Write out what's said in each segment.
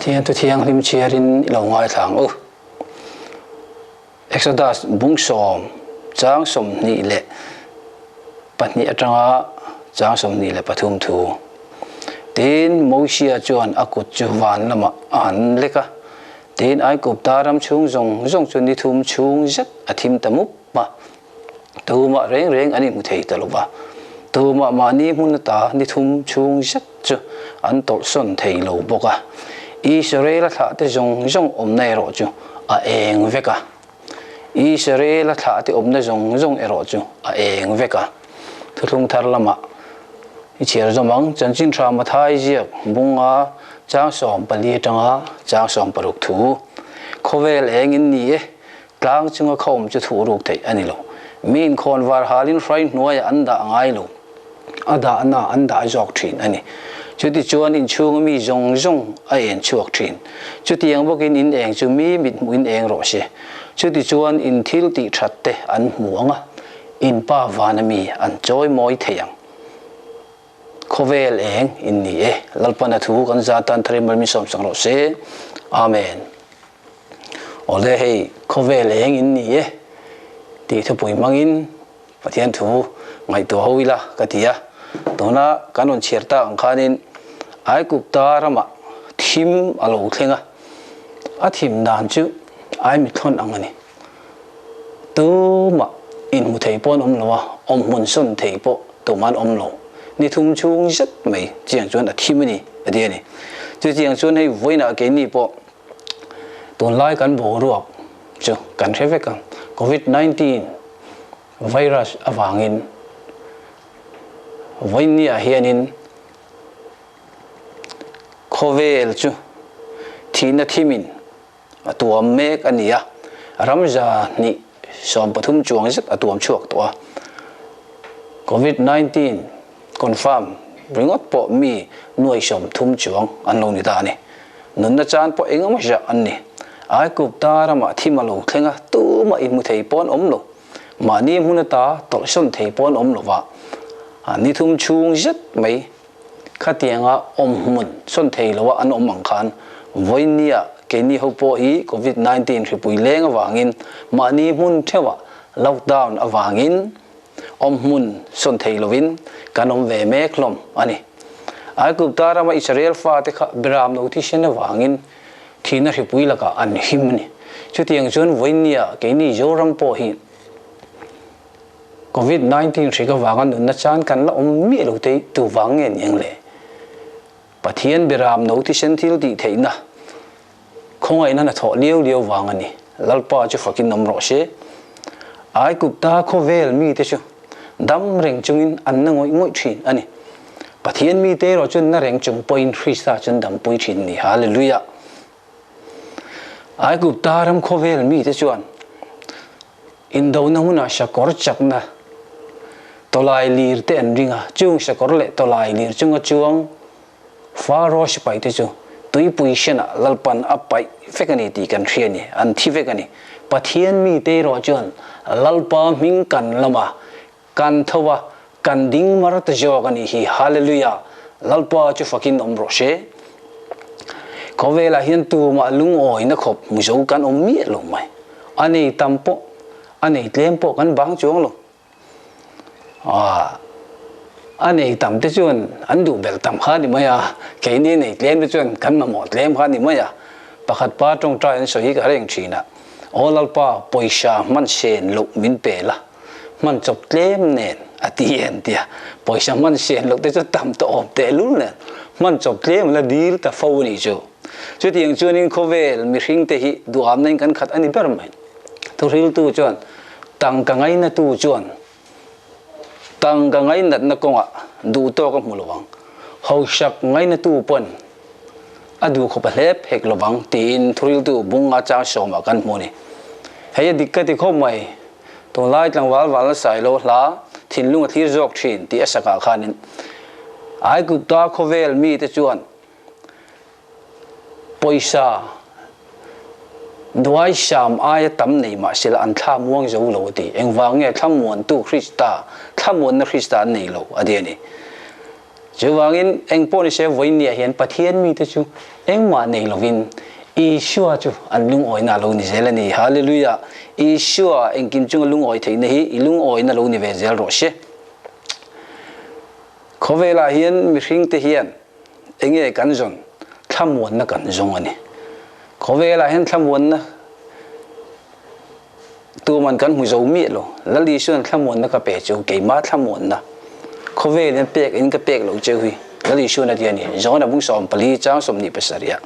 Thiên tu thiang lim chiarin lo ngai thang o Exodus bung som chang som ni le patni atanga chang som ni le pathum thu tin Moses chuan akut chu van lama an leka tin ai kup taram chung zong chun ni thum chung zat athim tamup ma tuma reng ani mu thei taluwa tuma mani mun ta ni thum chung zat chu an tol son thei lo boka Israel tha te zong om nei ro chu a eng veka Israel tha te om na zong ero chu a eng veka thulung thar lama ichir zomang chanchin thama thai jiak bunga chang som pali tanga chang som paruk thu Khawvel eng in ni e tlang chunga khom chu thu ruk thei ani lo min khon war halin frai nuai anda ngai lo ada na anda jok thin ani chuti chuan in chung mi zong a en chuak thin chuti ang bokin in eng chu mi mit muin eng ro se chuti chuan in thil ti thatte an muanga in pa vanami an choi moi theyang Khawvel eng in ni e lalpana thu kan zatan thremal mi som sang ro se amen ole hei Khawvel eng in ni e ti thu pui mangin pathian thu ngai to hoila katia tona kanon cherta angkhanin ai kupta rama thim alo thlenga a thim nan chu ai mi thon angani tu ma in mu thei pon om lowa om mun sun thei po to man om lo ni thum chung zat mai chiang chuan a thim ni adi ni chu chiang chuan hei voina ke ni po ton lai kan bo ruak chu kan theve kan COVID-19 virus awangin voinia hianin Khawvel chu thina thimin atuam mek ania ramza ni som pathum chuang zat atuam chuak to COVID-19 confirm bringot po mi nuai som thum chuang an lo ni ta ni nun na chan po engam ja an ni ai kup ta rama thimalo thlenga tu ma in mu thei pon om lo mani munata tol son thei pon om lo wa ani thum chung zat mai khatianga om mun son thei lo an om mang khan voinia ke ni hopo hi COVID-19 ripui leng awangin mani mun thewa lockdown awangin om mun son thei lovin kanom ve mek lom ani ai kup tara ma Israel fa te kha bram no thi sen awangin thina ripui laka an himni chutiang chun voinia ke ni joram po hi COVID-19 riga wangan na chan kan la om mi lo te tu wangen yang le pathian biram no ti senthil ti theina khongai na tho liu wangani lalpa chu fakin nom ro se ai kupta Khawvel mi te chu dam reng chungin an na ngoi thin ani pathian mi te ro chun na reng chung point hrisa chun dam pui thin ni hallelujah ai kupta ram Khawvel mi te chuan in do na huna shakor chakna tolai lir te an ringa chung shakor le tolai lir chunga chuang farosh pai te chu tui pui shena lalpan apai fekani ti kan thriani an thi vekani pathian mi te ro chuan lalpa ming kan lama kan thowa kan ding mar ta jogani hi hallelujah lalpa chu fakin om ro she Khawvel hian tu ma lung oi na khop mu zo kan om mi lo mai ani tampo ani tlempo kan bang chuang lo ani tam te chuan an du bel tam kha ni maya ke ni nei tlem te chuan kan ma mo tlem kha ni maya pakhat pa tong trai an so hi ka reng thina olal pa poisa man sen lo min pe la man chop tlem nen atien tia poisa man sen lo te chu tam to op te lu ne man chop tlem la dil ta fo ni chu chu tiang chuan in Khawvel mi hring te hi du am nen kan khat ani ber mai to ril tu chuan tang ka ngai na tu chuan tang ka ngai nat na konga du to ka mulawang ho sak ngai na tu pon adu kho pa lep hek lowang tin thuril tu bunga cha soma kan moni heya dikkati kho mai to lai tlang wal sai lo hla thin lunga thir jok thin ti asaka khanin ai gup ta Khawvel mi te chuan poisa duai sham ai tam nei ma sila an thla muang zo lo ti engwang nge thamuan tu Krista thamuan na Krista nei lo adiani chú vangin eng pon se voi nia hian pathian mi te chu eng ma nei lovin Isua chu an lung oi na lo ni zelani hallelujah Isua eng kim chung lung oi thein hi lung oi na lo ni ve zel ro she Khawvel hian mi hring te hian enge kan zon thamon na kan zong ani Khawvel hian thamon na tu man kan mu zo mi lo lali suan thamon na ka pe chu ke ma thamon na Khawvel hian pek in ka pek lo che hui lali suan ati ani zona bung som pali chang som ni pasaria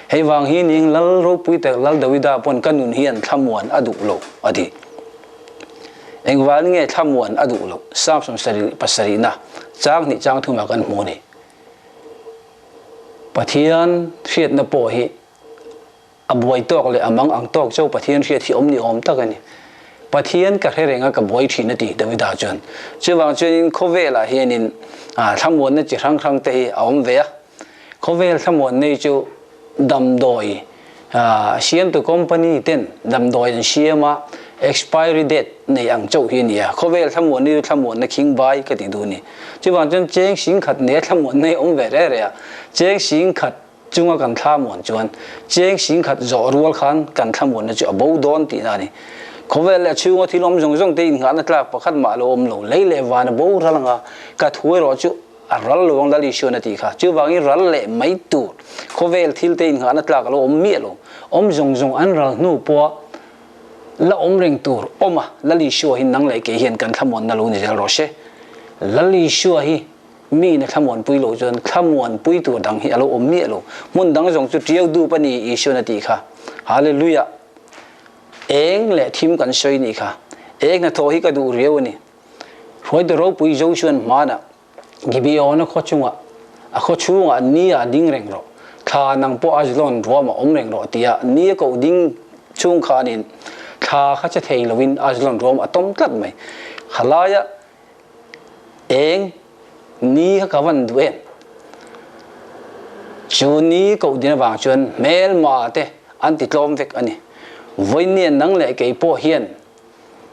hei wang hi ning lal ro pui te lal dawida pon kanun hian thamon adu lo adi eng wal nge thamon adu lo sam som sari pasari na chang ni chang thuma kan mu ni pathian thiet na po hi abuai tok le amang ang tok chau pathian thiet thi om ni om takani pathian ka herenga ka boi thina ti dawida chon chiwang chen Khawvel hianin thamon na chi rang rang te hi om ve Khawvel thamon nei chu dam doi siam to company ten dam doi an siama expiry date nei ang chau hi nia Khawvel thamon na king bai ka ti du ni chiwang chen cheng sing khat ne thamon nei om ve re re cheng sing khat chunga kan thamon chuan cheng sing khat zo rual khan kan thamon na chu abo don ti na ni Khawvel la chunga thilom jong jong te in nga na tla pakhat ma lo om lo leile wan bo ralanga ka thuai ro chu ral lowang dali shona ti kha chu wangi ral le mai tu Khawvel thil te in nga na tla ka lo om mi lo om jong jong an ral nu po la om ring tur oma lali shu hin nang le ke hian kan thamon na lo ni zel ro she lali shu hi mi na thamon pui lo jon thamon pui tu dang hi alo om mi lo mun dang jong chu triau du pani i shona ti kha hallelujah eng le thim kan soi ni kha eng na tho hi ka du riu ni hoi de ro pui jo chuan mana gibio na khochunga a khochunga ni a ding reng ro kha nang po ajlon roma om reng ro tia ni ko ding chung khanin kha kha cha thei lovin ajlon rom atom tlat mai khalaya eng ni ka van duen chu ni ko din wang chuan mel ma te an ti tlom vek ani voinian nang le ke po hian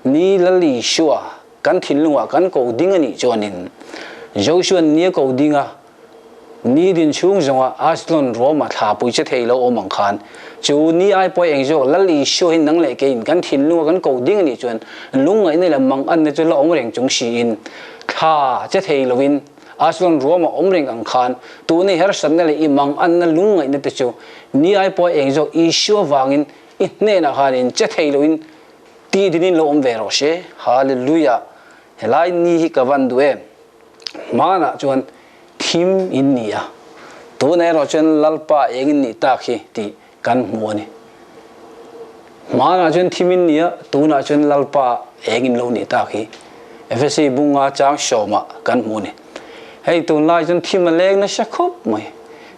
ni lali shua kan thilunga kan ko ding ani chonin Joshua ni ko dinga ni din chung zonga aslon roma tha pui che theilo omang khan chu ni ai poi eng jo lali shu hin nang le ke in kan thin lu kan ko ding ni chuan lungai nei lamang an ne chu lo ong reng chung si in kha che theilo win aslon roma om reng ang khan tu ni her san le imang an na lungai ne te chu ni ai poi eng jo I shu wangin I ne na khanin che theilo in ti dinin lo om ve ro she hallelujah helai ni hi ka van duem mana chuan thim in nia tu nei ro chen lalpa eng ni ta khi ti kan mu ni mana chen thim in nia tu na chen lalpa eng in lo ni ta khi fc bunga chang shoma kan mu ni hei tu lai chen thim leng na sha khop mai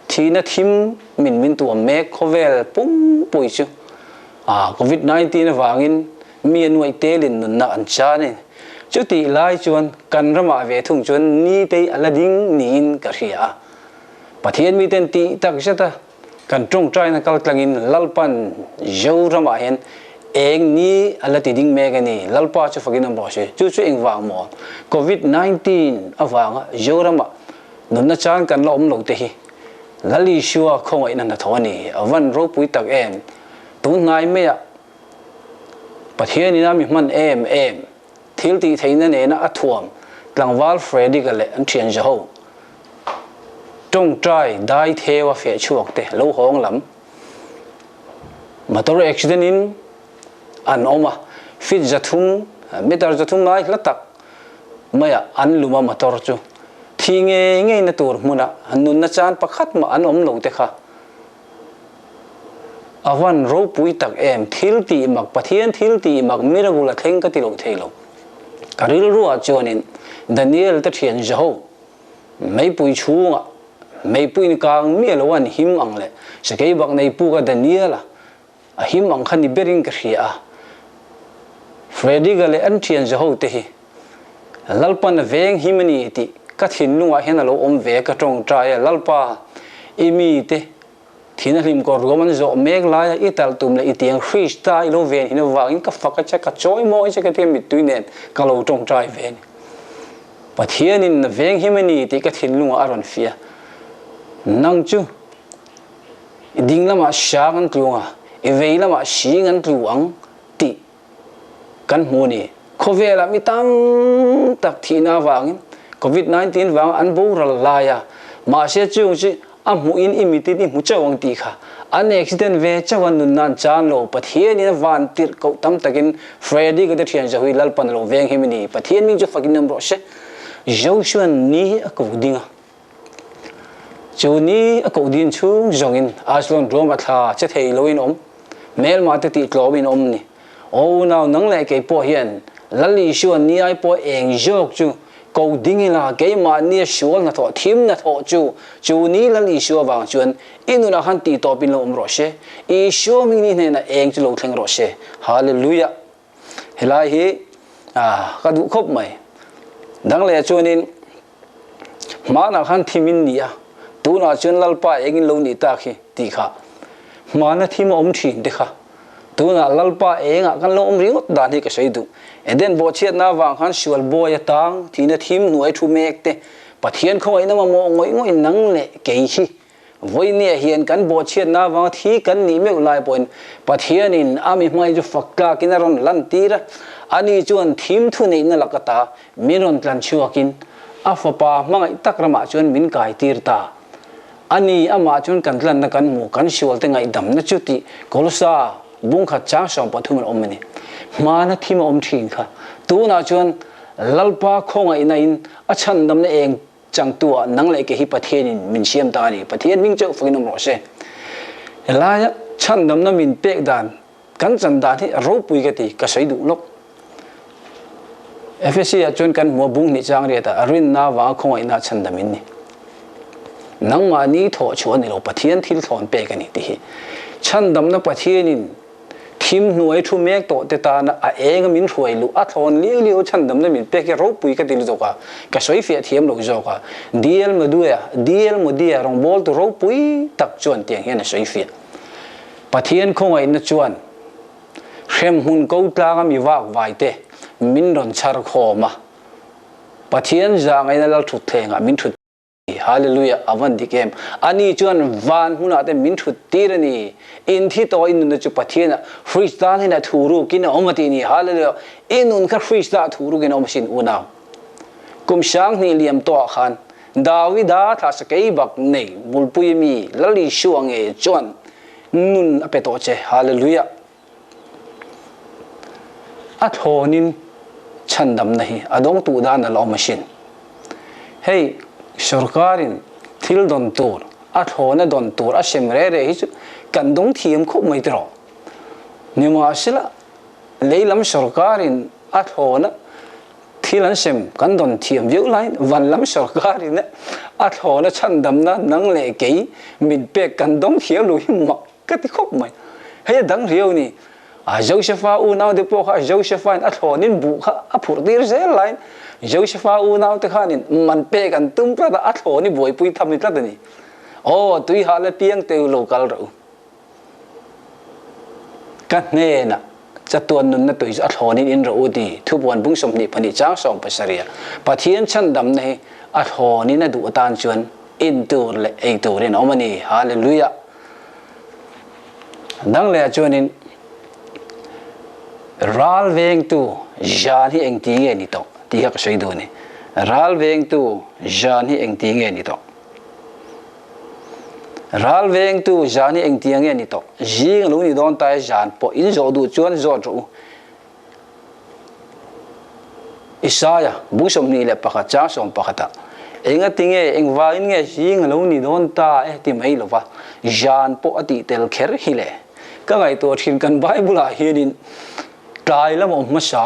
thi na thim min tu me Khawvel pum pui chu covid 19 wangin mi nuai telin nun na an cha ni chu ti lai chuan kan rama ve thung chuan ni te alading nin ka ria pathian mi ten ti tak jata kan trung trai na kal tlangin lalpan jo rama hen eng ni alati ding me gani lalpa chu fagin bo she chu eng wang mo covid 19 awanga jo rama nun na chan kan lom lo te hi lali shua khongai na thoni awan ro pui tak em tu ngai me ya pathian ina mi man em thil ti theina ne na athuam tlangwal Freddy ka le an thian jo tong trai dai thewa fe chuak te lo hong lam motor accident in an oma fit jathum meter jathum mai latak maya an luma motor chu thinge na tur muna anun na chan pakhat ma an om lo te kha awan ro pui tak em thil ti mak pathian thil ti mak miragula theng ka ti lo thelo karil ruwa chonin Daniel ta thian jo mai pui chunga mai pui ni kang mi lowan him ang le sakei bak nei pu ka Daniel a him ang khani bering ka ria Freddy ga le an thian jo te hi lalpan veng himani ti ka thin lunga hen lo om ve ka tong trai lalpa imi te thina hlim ko roman zo meg la ital tum le itiang freestyle lo ven hina wangin ka faka cha ka choi mo che ka tem tuinen ka lo tong trai ven ปะเทียนินเวงฮิมนีติกะทินลุงอารอนเฟียนังจูดิ่งละมาชากันกลัวอีเวละมาชีกันกลัวติกันมูนี่โควิดละมีตั้งตักทีน่าวางโควิด-19วางอันบูรลายามาเสียจูจิอ่ะมูอินอิมิตินี่มูเจ้าวังตีค่ะอันเอ็กซิเดนเวเจ้าวันนุนนันจานโลปะเทียนี่วันติดกูตั้มตะกินเฟรดี้ก็จะเทียนจะหุยลัลปันโลเวงฮิมนี่ปะเทียนมิงจะฟักินน้ำร้อนเชยาวชวนนี้กูดิ้งจูนี้กูดิ้งชูจงอินอาสลอนรวมอัฐาเจ็ดเฮโลอินเมลมาติดกลอบินนี่โอ้น่านังเลยเก็บปอเฮียนลัลลิชวนนี้ไอปอเองยกจูกูดิ้งละเกี่ยมาเนี่ยชวนนะทอทีมนะทอจูนี้ลัลลิชัวบางชวนอินุนะฮันตีต่อปินโลมรอเชอีชัวมินี่เนี่ยนะเองจะโลเทงรอเชฮาเลลูยาเฮลาฮีก็ดูครบไหมดังเลยชวนินมานะฮันทีมินนี่ตูน่าชวนลัลป้าเองโลนี่ตาคีตีค่ะมานะทีมอมทีนเด็กค่ะตัวน่ะลัลป้าเองกันลมริ้วด่านที่ก็ใช้ดูเดินบ่เชียดน้าวางขันชวลบ่อยตังที่น่ะทีมหน่วยทูเมกเตปะเทียนเขาไอ้น้ำมามองงอยนังเละเกี่ยวันนี้เห็นกันบ่เชียดน้าวางที่กันนี่ไม่ลายปนปะเทียนินอามีไม่จะฝักกากินรอนลันตีระอันนี้จวนทีมทุนนี่ลักตามีรอนกันชัวกินอาฟปามังไอตักระมาจวนมินกายตีรตาอันนี้อามาจวนกันลันนักันหมู่กันชวลแต่ไงดำนัจุติกอลซาบุ้งขัดจ้างสองปฐุมมันอมนี่มานะที่มาอมทิ้งค่ะตัวน่าชวนลัลปาคงไอ้นั่นอาชันดำนั่นเองจังตัวนังเลยเกี่ยประเทศนี้มินเชียมตานี่ประเทศมิงเจ้าฝึกน้ำรอเช่ลายชันดำนั่นมินเป็กดานกันจันดานที่รูปุยกันตีก็ใช้ดูลกเอฟซีจนกันหัวบุ้งนี่จางเรียตารินนาวาคงไอ้น่าชันดำมินนี่นังมานี่ถอชวนนี่เราประเทศที่ถอนเป็กกันนี่ที่ชันดำนั่นประเทศนี้ทีมหน่วยทูเมกโตเตตานะเองมินช่วยลูอัฐอนเลี้ยวฉันดำนั้นมินเป็กรูปุยกันติลโจกะก็ช่วยเฟียเทียมลูกโจกะดีเอลมาด้วยดีเอลมาดีรองบอลตัวรูปุยตักจวนเตียงเห็นช่วยเฟียปะเทียนคงไอ้นัจวนเข้มหุ่นกูตากมีวากไว้เตมินรอนชาร์คอมาปะเทียนจางไอ้นั่นเราถุดเทงมินถุดฮาเลลูยาอวันดิเกมอันนี้จวนวันหุ่นอาจจะมินถุดตีรนี่อินที่ตัวอินนุนจุปะเทียนะฟรีสไตล์นี่นะทูรุกินอมตินี่ฮาเลลูยาอินุนก็ฟรีสไตล์ทูรุกินอมสินอุณากุมช่างนี่เลี้ยมตัวขันดาวิดาทัศกัยบักนี่บุลปุยมีลลิช่วงเอจวนนุนอเปโตเจฮาเลลูยาอัทโหนินฉันดำนี่อดงตูดานละอมสินเฮ้ยสุรการินทิลดอนตูร์อัทโหนะดอนตูร์อาเชมเร่เร่ฮิกันดงทีมคุไม่ตรอนิมาสิละเลยลำสุรการินอัทโหนะที่ลันเชมกันดอนทีมเยอะเลยวันลำสุรการินนะอัทโหนะฉันดำนะนังเล่เกยมิดเปกกันดงเขียวลุยมักก็ที่คุไม่เฮ้ยดังเรียวนี่โจเซฟาอูนาวเดปโอค่ะโจเซฟาอัทโหนินบุค่ะอภูร์ดีร์เซลไลน์โจเซฟาอูนาวเตขานินมันเปกันตุ้มพระอัทโหนี่บวยปุยทำนี่ตั้งแต่นี่โอ้ตุยหาเลเปียงเตวโลกัลเรากันเน่น่ะจะตัวนุนน่ะตุยอัทโหนี่อินเราดีทุบวันบุ้งสมนิพันธ์จ้างสองภาษาเรียปะเทียนฉันดำในอัทโหนี่น่ะดูตานชวนอินตัวเลไอตัวเรนอมันนี่ฮาเลลูยาดังเลยชวนินรัลเวงตูจานที่เองตีเงี้ยนี่ต่อที่เขาช่วยดูนี่รัลเวงตูจานที่เองตีเงี้ยนี่ต่อรัลเวงตูจานที่เองตีเงี้ยนี่ต่อยิงลูกนี่โดนตายจานพออินโจดูจวนโจดูอิสายะบุษมนี่แหละปะกะจ้าสมปะกะตาเองติงเงเองว่าอินเงยิงลูกนี่โดนตายที่ไม่หรอวะจานพออดีตเตลเคร์ฮิเลก็ไงตัวทิ้งกันไบเบิลอะเฮียดินตายแล้วอมมาชา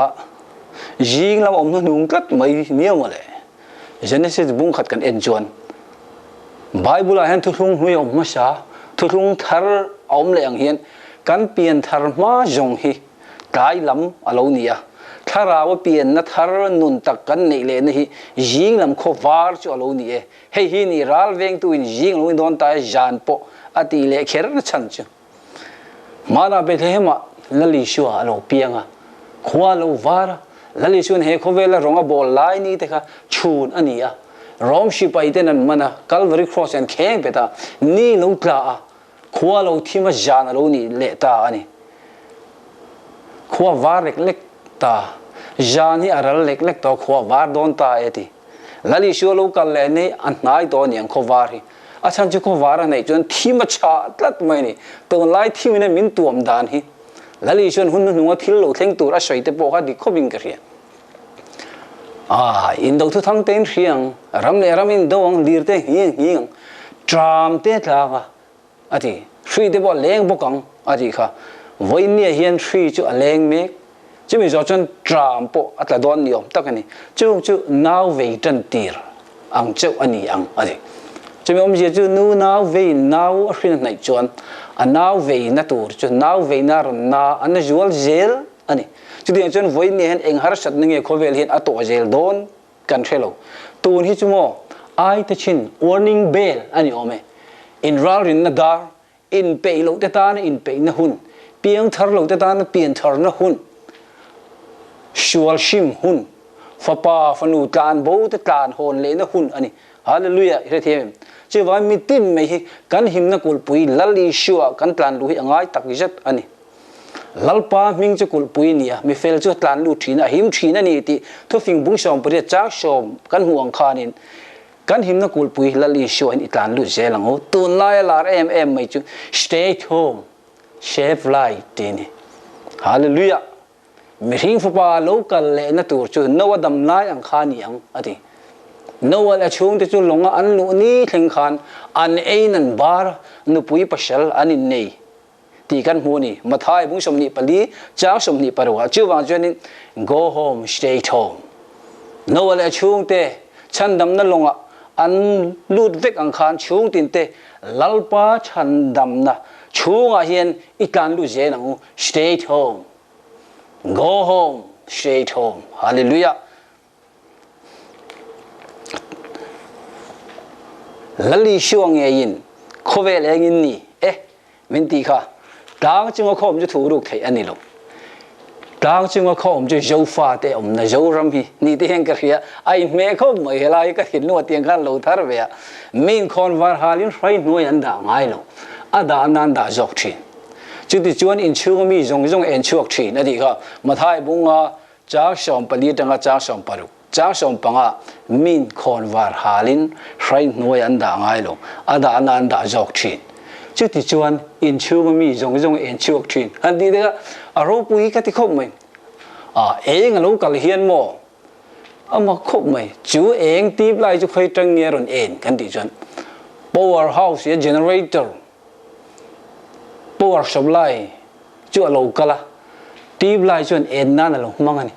ยิงแล้วอมนุ่งกัดไม่เนี้ยมาเลยเจเนซิสบุ้งขัดกันเอ็นจวนไบเบิลเห็นทุกทุ่งไม่อมมาชาทุกทุ่งทาร์อมเลยอย่างเห็นกันเปลี่ยนทาร์มาจงฮีตายล้ำอะไรเนี่ยถ้าเราเปลี่ยนนัทาร์นุนตักกันนี่เลยนี่ยิงล้ำขวารจู่อะไรเนี่ยเฮ้ยนี่รัลเวงตัวยิงลุยโดนตายจานปออติเล่เขร์นชันจู่มาดาเปเทมาลลิชัวอะไรเปียงอ่ะขวาลูวาระ la li chuan he Khawvel la ronga bol lai ni te kha chun ani a rom shi pai te nan mana Calvary cross and kheng beta ni lo tla a khwa lo thima jan lo ni le ta ani khwa var lek ta jan hi aral lek to khwa var don ta eti lali shu lo kal le ne an nai to niang kho var hi achan chu kho var nei chon thima cha tlat mai ni to lai thim ne min tuam dan hi lali shun hun nu thil lo thleng tur a soi te po kha di khobing ka ria in do thu thang ten riang ram le ram in dong lir te hiang tram te tla ga ati sui te bo leng bo kang ati kha voi ne hian sui chu a leng me chứ mình chọn tràm bộ at là đón nhiều tất cả này chứ nào về chân tiệt ang châu anh ang ấy chứ mình giờ chứ nào về nào khi này chọn nào về na tour chứ nào về na anh jual gel anh chứ đi chọn với này anh har sát này Khawvel hiện at tổ gel đón cần hello tuần hi chứ mo ai ta chin warning bell anh ôm in ral in na dar in pay lo te ta in pay na hun piang thar lo te ta na piang thar na hun shual shim hun fapa fanu tlan bo te tlan hon le na hun ani hallelujah he them che wa mi tin me hi kan him na kul pui lali shua kan tlan lu hi angai tak jat ani lalpa ming che kul pui nia mi fel chu tlan lu thina him thina ni ti thu fing bung som pare cha som kan huang khanin kan him na kul pui lali shua ni tlan lu je lang ho tun lai lar em mai chu stay at home save life tini hallelujah Mihing fupa local le na tur chu no adam lai ang khani ang ati no wala chung te chu longa an lu ni thleng khan an ein an bar nu pui pashal anin nei ti kan mu ni mathai bung som ni pali cha som ni parwa chu wa chuan go home stay at home no wala chung te chan dam na longa an lut vek ang khan chung tin te lalpa chan dam na chunga hian ikan lu je nang stay at home go home stay at home hallelujah lali shuang ye yin Khawvel eng in ni min ti kha dang chung khom ju thu ru thei ani lo dang chung khom ju zo fa te na zo ram hi ni te heng ka ria ai me khom mai helai ka hin no tiang kan lo thar ve min khon war halin rai no yan da ngai lo ada nan da jok thi chứ thì chuan in chu mi zong en chuak thi na di kha mathai bunga cha som pali tanga cha som paru cha som panga min khon war halin rai noi an da ngai lo ada anan da jok thi chứ thì chuan in chu mi zong en chuak thi an di da aro pui ka ti khop mai eng lo kal hian mo ama khop mai chu eng tip lai chu khoi tang nge ron en kan ti chuan powerhouse generator power supply chu local tip lai chuan en na lo mang ani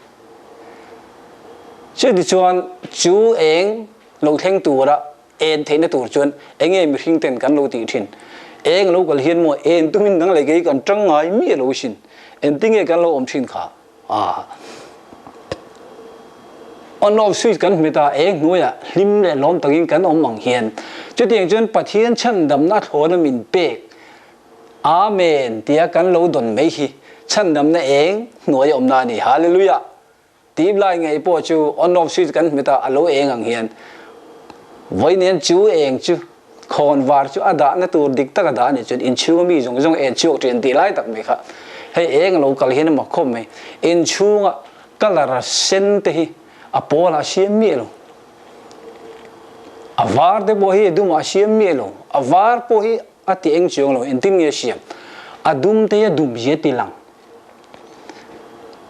chứ thì chuan chu eng lo theng tu ra en theina tur chuan enge mi hring ten kan lo ti thin eng lo kal hian mo en tumin dang le ge kan tang ngai mi lo sin en tinge kan lo om thin kha on off switch kan meta eng noya lim le lom tangin kan om mang hian chu tiang chuan pathian chan dam na thona min pek amen tia kan lo don mai hi chan dam na eng noi om na ni hallelujah tip lai ngai po chu on off switch kan meta alo eng ang hian voi nen chu eng chu khon war chu ada na tur dik ta da ni chun in chu mi jong en chu tren ti lai tak me kha hei eng lo kal hian ma khom me in chunga kalara sen te hi apola siam mi lo avar de bo hi dum a siam mi lo avar po hi ati eng chong lo in tim nge siam adum te ya dum ye ti lang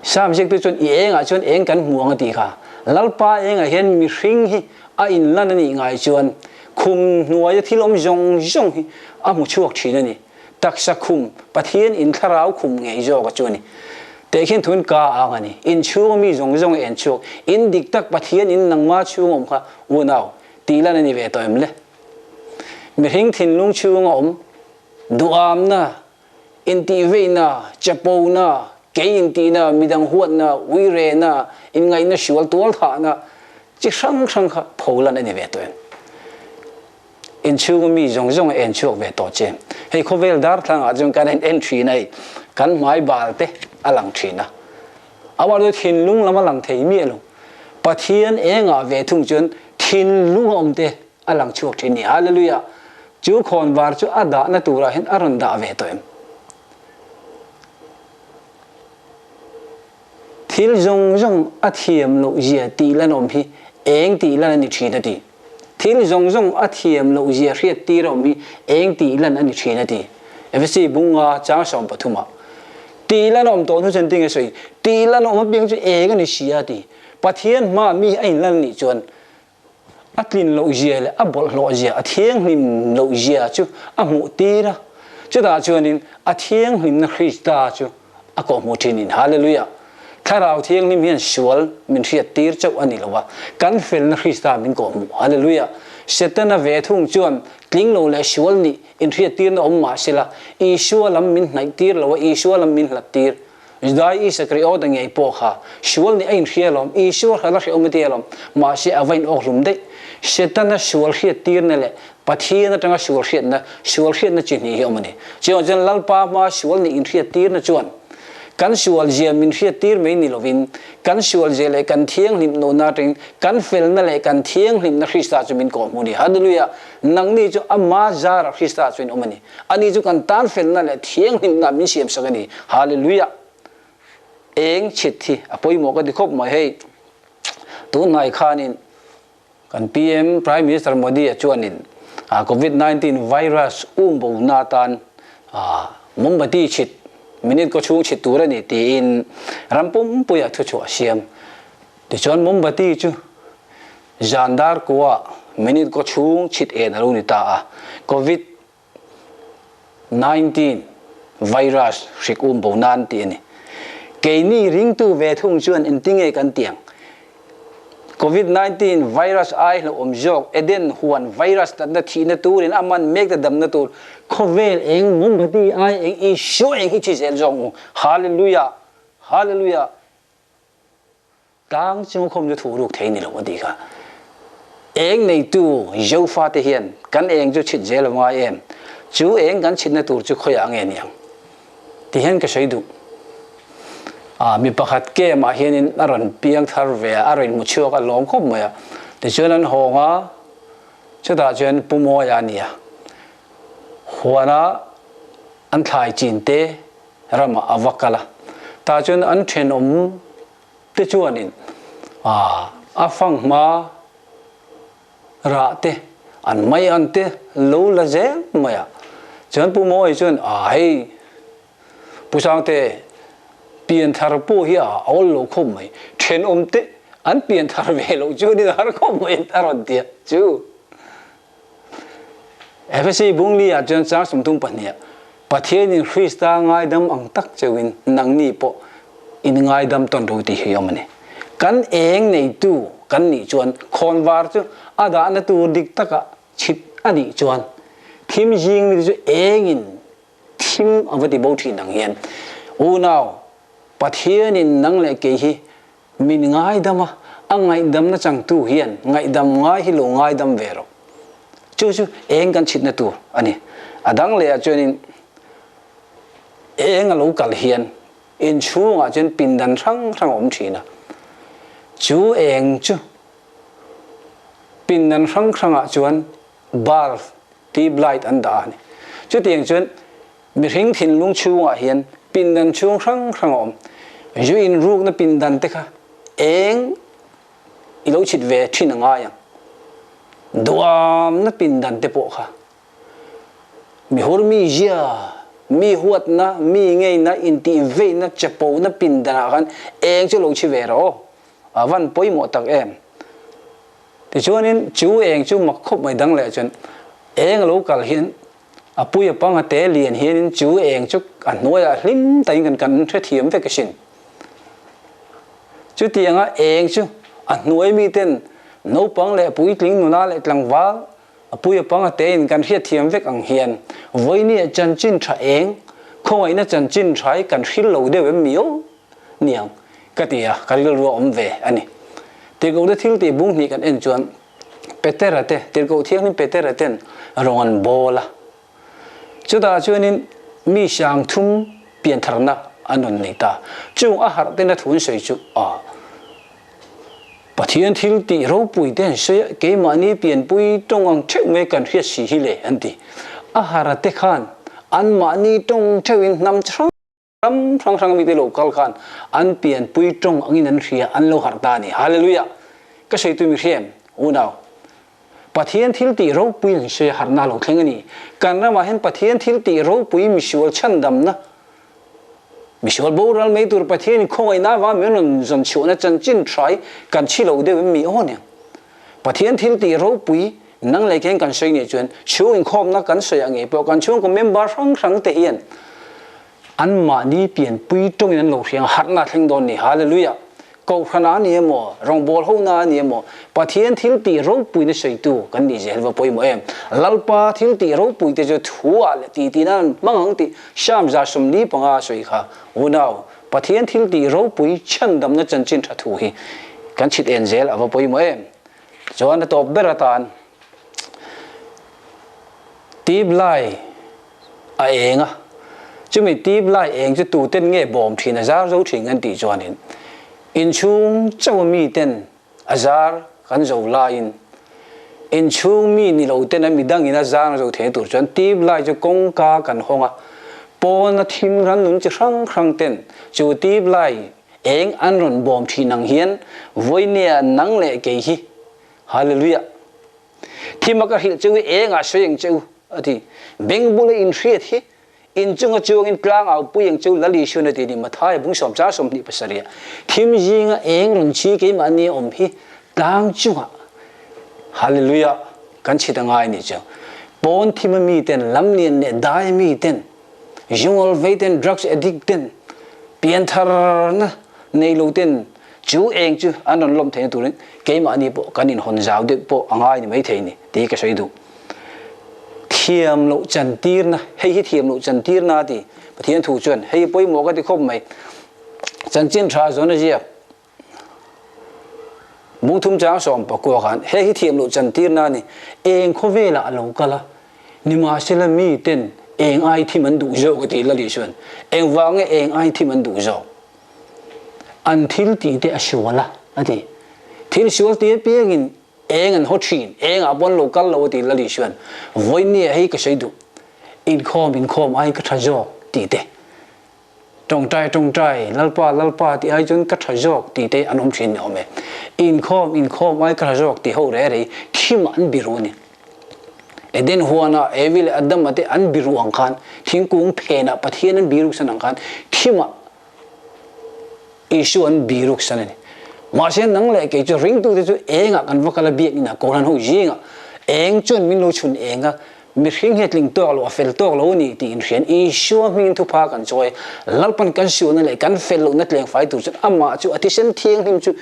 sam jek te chon i eng a chon eng kan muang ti kha lalpa eng a hian mi hring hi a in lan ni ngai chuan khum nuai thilom jong hi a mu chuak thina ni taksa khum pathian in tharau khum ngei jo ka chuni te khin thun ka angani in chu mi jong en chu in dik tak pathian in nangma chu ngom kha unau ti lan ni ve toim le mi hing thin lung chu ngom duam na in ti ve na chapo na ke in ti na midang huat na uire na in ngai na shual tual tha na chi sang kha pholan ni ve toim in chu mi jong en chu ve to che hei Khawvel dar thang a jong kan entry nei kan mai bal te alang thina awa do thin lung lama lang thei mi lo pathian enga ve thung chun thin lung omte alang chuak thini hallelujah chu khon war chu ada na tura hen aron da ve to em thil zong zong athiam lo zia ti lan om hi eng ti lan ani thina ti thil zong zong athiam lo zia riat ti rom hi eng ti lan ani thina ti evsi bunga cha som pathuma ti lan om to nu chen ting esoi ti lan om piang chu eng ani sia ti pathian ma mi ai lan ni chuan atlin lo zia le abol lo zia athiang hlim lo zia chu amu ti ra chu da chuanin athiang hlim na Krista chu ako mu thinin hallelujah kharau thiang nim hian sual min riat tir chau ani lowa kan fel na Krista min ko mu hallelujah setana ve thung chuan tling lo le sual ni in riat tir na om ma sela I sualam min nai tir lowa I sualam min lat tir dai I sakri o dang ei po kha sual ni ein rialom I sual hala ri om tialom ma si avain ok lum dei setana sual riat tir na le pathian atanga sual riat na chini hi omani chion jan lalpa ma sual ni in riat tir na chuan kan sual zia min riat tir mai ni lovin kan sual je le kan thiang hlim no na ting kan fel na le kan thiang hlim na Krista chu min ko mu ni hallelujah nang ni chu ama zara Krista chu in omani ani chu kan tan fel na le thiang hlim na min siam sakani hallelujah eng chit thi apoi mo ka dikhop mai hei tu nai khanin kan PM Prime Minister Modi a chuanin COVID-19 virus bo na tan mumbati chit minute ko chung chit tura ni tin rampum puya thu chu asiam ti chon mumbati chu jandar kwa minute ko chung chit en aru ni ta COVID-19 virus rik bo nan ti ni ke ni ring tu ve thung chuan in tinge kan tiang COVID-19 virus ai lo jok eden huan virus ta na thi na tur in aman mek da dam na tur Khawvel eng mumbati ai eng I sho eng hi chi zel jong hallelujah hallelujah tang chung khom ju thu ruk thei ni lo adi ka eng nei tu jo fa te hian kan eng ju chit zel ma em chu eng kan chit na tur chu khoya nge niang ti hian ka sei du mi pakhat ke ma hianin aron piang thar ve aron mu chuak a lom khop maya te chuan honga chuda chuan pumo ya nia huana an thlai chin te rama avakala ta chuan an then te chuanin afang ma ra te an mai an te lo la je maya chuan pumo ai chuan hei pusang te pian thar po hi all lo khom mai then te an pian thar ve lo chu ni har khom mai taron dia chu FSC bungli a jan cha sum tung pania pathian in Krista ngai dam ang tak chewin nang ni po in ngai dam ton ro ti hi yomani kan eng nei tu kan ni chuan khon war chu ada na tu dik taka chit ani chuan thim jing ni chu eng in thim avati bo thi nang hian u now pathian in nang le ke hi min ngai dama angai dam na chang tu hian ngai dam ngai hi lo ngai dam vero chu chu eng kan chit na tu ani adang le a chuanin eng a lo kal hian in chunga chen pindan thang om thina chu eng chu pindan thang a chuan bar ti blight an da ni chu tiang chuan mi ring thin lung chunga hian pindan chung thang om ju in ruk na pindan te kha eng ilo chit ve thina nga yang duam na pindan te po kha mi hor mi jia mi huat na mi ngei na inti ve na chapo na pindan kan eng chu lo chi ve ro awan poi mo tak em ti chuanin chu eng chu mak khop mai dang le chun eng lo kal hian apui apang ate lian hian chu eng chu an noya hlim tai kan the thiam ve ka sin chu tianga eng chu an noi mi ten no pang le pui tling nuna le tlang wal apui apang ate in kan hria thiam vek ang hian voini chan chin tha eng khoi na chan chin thai kan hril lo de we mio niang katia kalil ro om ve ani te go de thil te bung ni kan en chuan peterate te go thiang ni peteraten rongan bola chuda chuanin mi sang thum pian tharna anon nei ta chung a har ten a thun sei chu pathian thil ti ro pui ten se ke mani pian pui tong ang theu me kan hriat si hi le anti a har te khan an mani tong theuin nam chang rang mi te local khan an pian pui tong angin an hria an lo har ta ni hallelujah ka sei tu mi rem unau pathian thil ti ro pui se har na lo thleng ani kan na ma hen pathian thil ti ro pui mi sual chan dam na mi sual boral me tur pathian khoi na wa men zon chuna chan chin trai kan chi lo de mi on ya pathian thil ti ro pui nang le ken kan sei ni chuan chu in khom na kan sei ange po kan chung ko member rang te hian an ma ni pian pui tong in lo hiang har na thleng don ni hallelujah câu khana ni mo rong bol ho na ni mo pathian thil ti ro pui na sei tu kan ni zel va poi mo em lalpa thil ti ro pui te jo thua le ti nan mangang ti sham za sum ni panga soi kha unau pathian thil ti ro pui chan dam na chan chin tha thu hi kan chit en zel ava poi mo em chuan na top beratan tip lai a enga chumi tip lai eng chu tu ten nge bom thina za zo thing an ti chuan in chung chaw mi ten azar kan zo lain in chung mi ni lo ten mi dang in azar zo the tur chuan tip lai chu kong ka kan honga pon na thim ran nun chi rang ten chu tip lai eng an ron bom thi nang hian voinia nang le ke hi hallelujah thima ka hil chu eng a soyeng chu ati bengbule in hriat hi in chung chuang in tlang au puyeng chu lali shuna ti ni mathai bung som cha som ni pasaria thim jinga eng run chi ke mani om hi tlang chunga hallelujah kan chi ta ngai ni chu pon thim mi ten lam lien ne dai mi ten jungol veiten drugs addict ten pian thar na nei lo ten chu eng chu anon lom the turin ke mani po kanin hon jaw de po angai ni mai thei ni ti ka sei du thiam lo chan tir na hei thiam lo chan tir na ti pathian thu chuan hei poi mo ka ti khom mai chan chin tha zona ji mu thum cha som pa ko khan hei thiam lo chan tir na ni eng kho vela lo kala ni ma sela mi ten eng ai thi man du zo ka ti la li chuan eng wang eng ai thi man du zo an thil ti te aswala ati thil sual ti piangin eng an hotrin eng abon local lo ti la li chuan voi ni hei ka sei du in khom ai ka thajo ti te tong trai lalpa ti ai chun ka thajo ti te anom thin no me in khom ai ka thajo ti ho re thim an biru ni eden huana evil adam ate an biru ang khan thingkung phena pathian an biru san ang khan thima issue an biru san ni Marsen nang le ke chu ring tu chu enga kan vakala biak ina koran ho jinga eng chun min lo chun enga mi hring hetling to lo fel to lo ni ti in rian I shu min thu pha kan choi lalpan kan shu na le kan fel lo na tleng fai tu chu ama chu atisen thieng him chu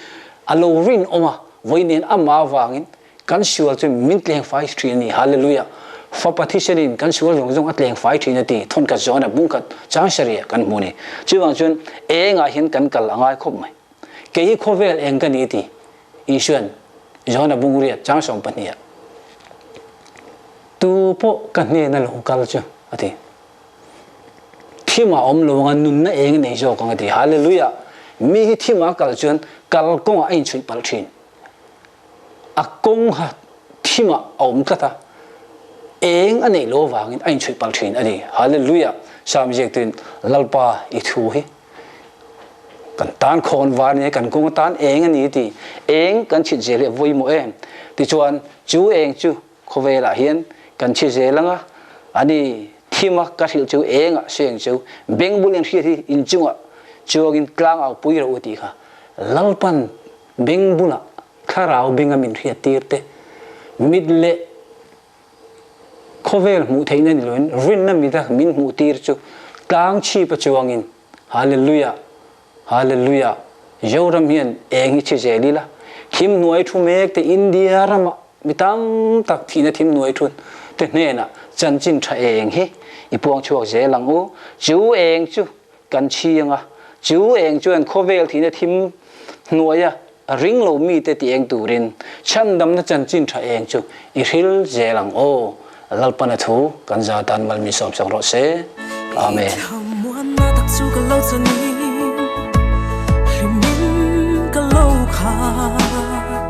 alo rin oma voinen ama wangin kan shu chu min tleng fai thri ni hallelujah fa pathisenin kan shu jong atleng fai thri na ti thon ka zona bung ka chang sharia kan muni chuwang chun enga hin kan kal angai khop mai ke hi Khawvel eng kan ni ti isuan jona bunguria chang som pania tu po kan ne na lo kal chu ati thima om lo ngan nun na eng nei jo kang ati hallelujah mi hi thima kal chun kal kong ain chui pal thin akong ha thima om kata eng anei lo wangin ain chui pal thin ati hallelujah sam jek tin lalpa I thu hi kan tan khon war ne kan kong tan eng ani ti eng kan chit jele voi mo em ti chuan chu eng chu Khawvel a hian kan chi jelanga ani thima ka thil chu enga seng chu bengbulin hi in chunga chuagin tlang au pui ro ti kha lalpan bengbula kharau bengamin hi tirte midle Khawvel mu theina ni loin rin na mi da min mu tir chu tlang chi pa chuangin hallelujah hallelujah yoram hian eng chi jelila him nuai thu mek te India rama mitang tak thina thim nuai thun te ne na chan chin tha eng hi ipuang chuak jelang u chu eng chu kan chianga chu eng chuan Khawvel thina thim nuaya ring lo mi te ti eng turin chandam na chan chin tha eng chu I ril jelang o lalpana thu kan za tan mal mi som sang ro se amen chu ka lo chani hlimin ka lo khat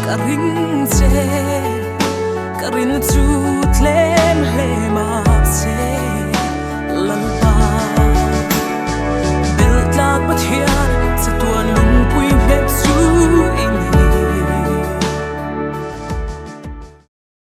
ka ring che ka rin chu tlem hle ma se lan